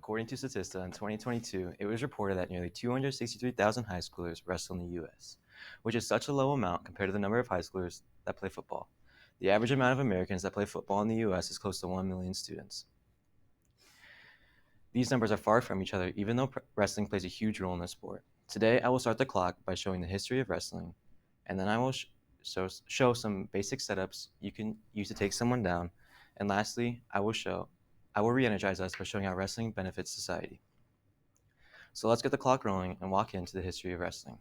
According to Statista in 2022, it was reported that nearly 263,000 high schoolers wrestle in the U.S., which is such a low amount compared to the number of high schoolers that play football. The average amount of Americans that play football in the U.S. is close to 1 million students. These numbers are far from each other, even though wrestling plays a huge role in the sport. Today, I will start the clock by showing the history of wrestling, and then I will show some basic setups you can use to take someone down, and lastly, I will re-energize us by showing how wrestling benefits society. So let's get the clock rolling and walk into the history of wrestling.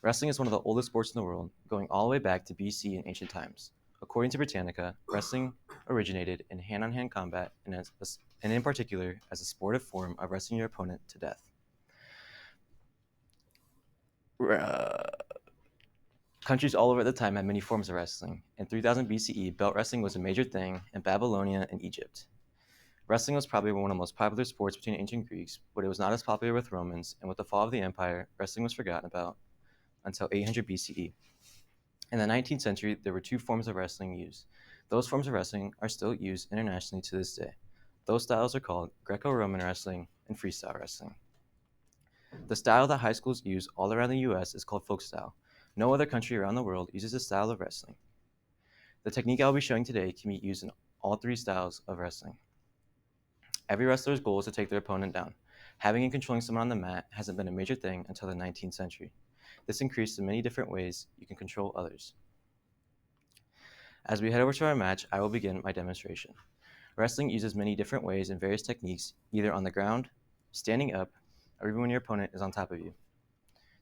Wrestling is one of the oldest sports in the world, going all the way back to BC in ancient times. According to Britannica, wrestling originated in hand-on-hand combat and in particular as a sportive form of wrestling your opponent to death. Countries all over at the time had many forms of wrestling. In 3000 BCE, belt wrestling was a major thing in Babylonia and Egypt. Wrestling was probably one of the most popular sports between ancient Greeks, but it was not as popular with Romans, and with the fall of the empire, wrestling was forgotten about until 800 BCE. In the 19th century, there were two forms of wrestling used. Those forms of wrestling are still used internationally to this day. Those styles are called Greco-Roman wrestling and freestyle wrestling. The style that high schools use all around the US is called folk style. No other country around the world uses this style of wrestling. The technique I'll be showing today can be used in all three styles of wrestling. Every wrestler's goal is to take their opponent down. Having and controlling someone on the mat hasn't been a major thing until the 19th century. This increased in many different ways you can control others. As we head over to our match, I will begin my demonstration. Wrestling uses many different ways and various techniques, either on the ground, standing up, or even when your opponent is on top of you.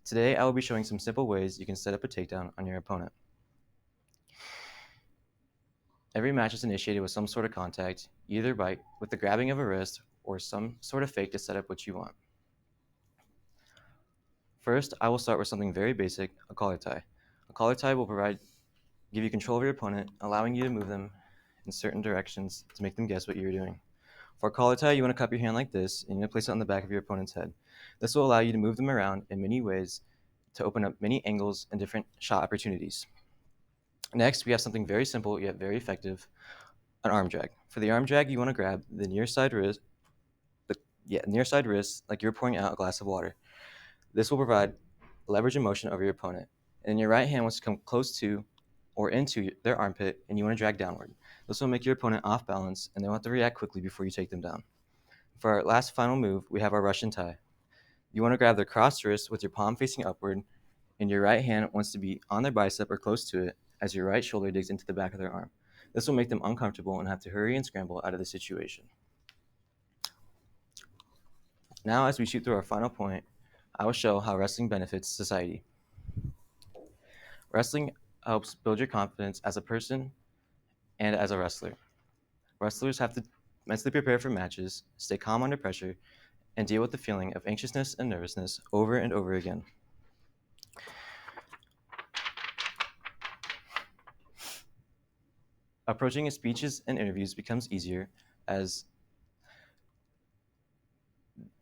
Today, I will be showing some simple ways you can set up a takedown on your opponent. Every match is initiated with some sort of contact, either with the grabbing of a wrist or some sort of fake to set up what you want. First, I will start with something very basic, a collar tie. A collar tie will give you control over your opponent, allowing you to move them in certain directions to make them guess what you're doing. For a collar tie, you want to cup your hand like this, and you want to place it on the back of your opponent's head. This will allow you to move them around in many ways to open up many angles and different shot opportunities. Next, we have something very simple yet very effective, an arm drag. For the arm drag, you want to grab the near side wrist, like you're pouring out a glass of water. This will provide leverage and motion over your opponent. And your right hand wants to come close to or into their armpit, and you want to drag downward. This will make your opponent off balance, and they'll have to react quickly before you take them down. For our last final move, we have our Russian tie. You want to grab their crossed wrist with your palm facing upward, and your right hand wants to be on their bicep or close to it as your right shoulder digs into the back of their arm. This will make them uncomfortable and have to hurry and scramble out of the situation. Now, as we shoot through our final point, I will show how wrestling benefits society. Wrestling helps build your confidence as a person and as a wrestler. Wrestlers have to mentally prepare for matches, stay calm under pressure, and deal with the feeling of anxiousness and nervousness over and over again. Approaching speeches and interviews becomes easier as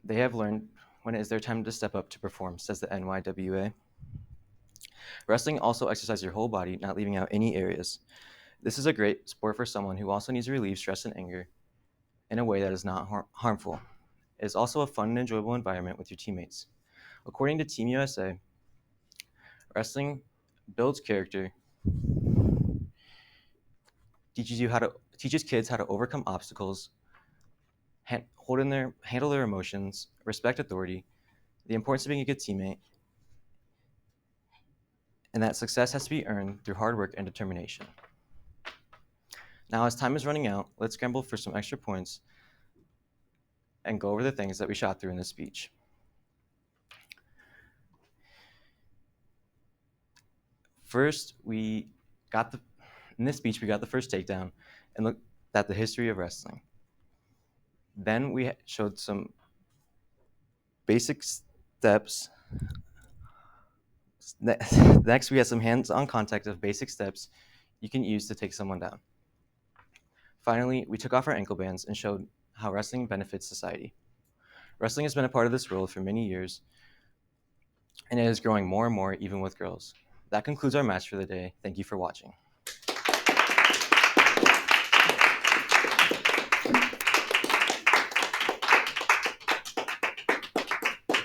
they have learned when it is their time to step up to perform, says the NYWA. Wrestling also exercises your whole body, not leaving out any areas. This is a great sport for someone who also needs to relieve stress and anger in a way that is not harmful. It is also a fun and enjoyable environment with your teammates. According to Team USA, wrestling builds character, teaches kids how to overcome obstacles, handle their emotions, respect authority, the importance of being a good teammate, and that success has to be earned through hard work and determination. Now, as time is running out, let's scramble for some extra points and go over the things that we shot through in this speech. First, in this speech, we got the first takedown and looked at the history of wrestling. Then we showed some basic steps. Next, we had some hands-on contact of basic steps you can use to take someone down. Finally, we took off our ankle bands and showed how wrestling benefits society. Wrestling has been a part of this world for many years, and it is growing more and more even with girls. That concludes our match for the day. Thank you for watching.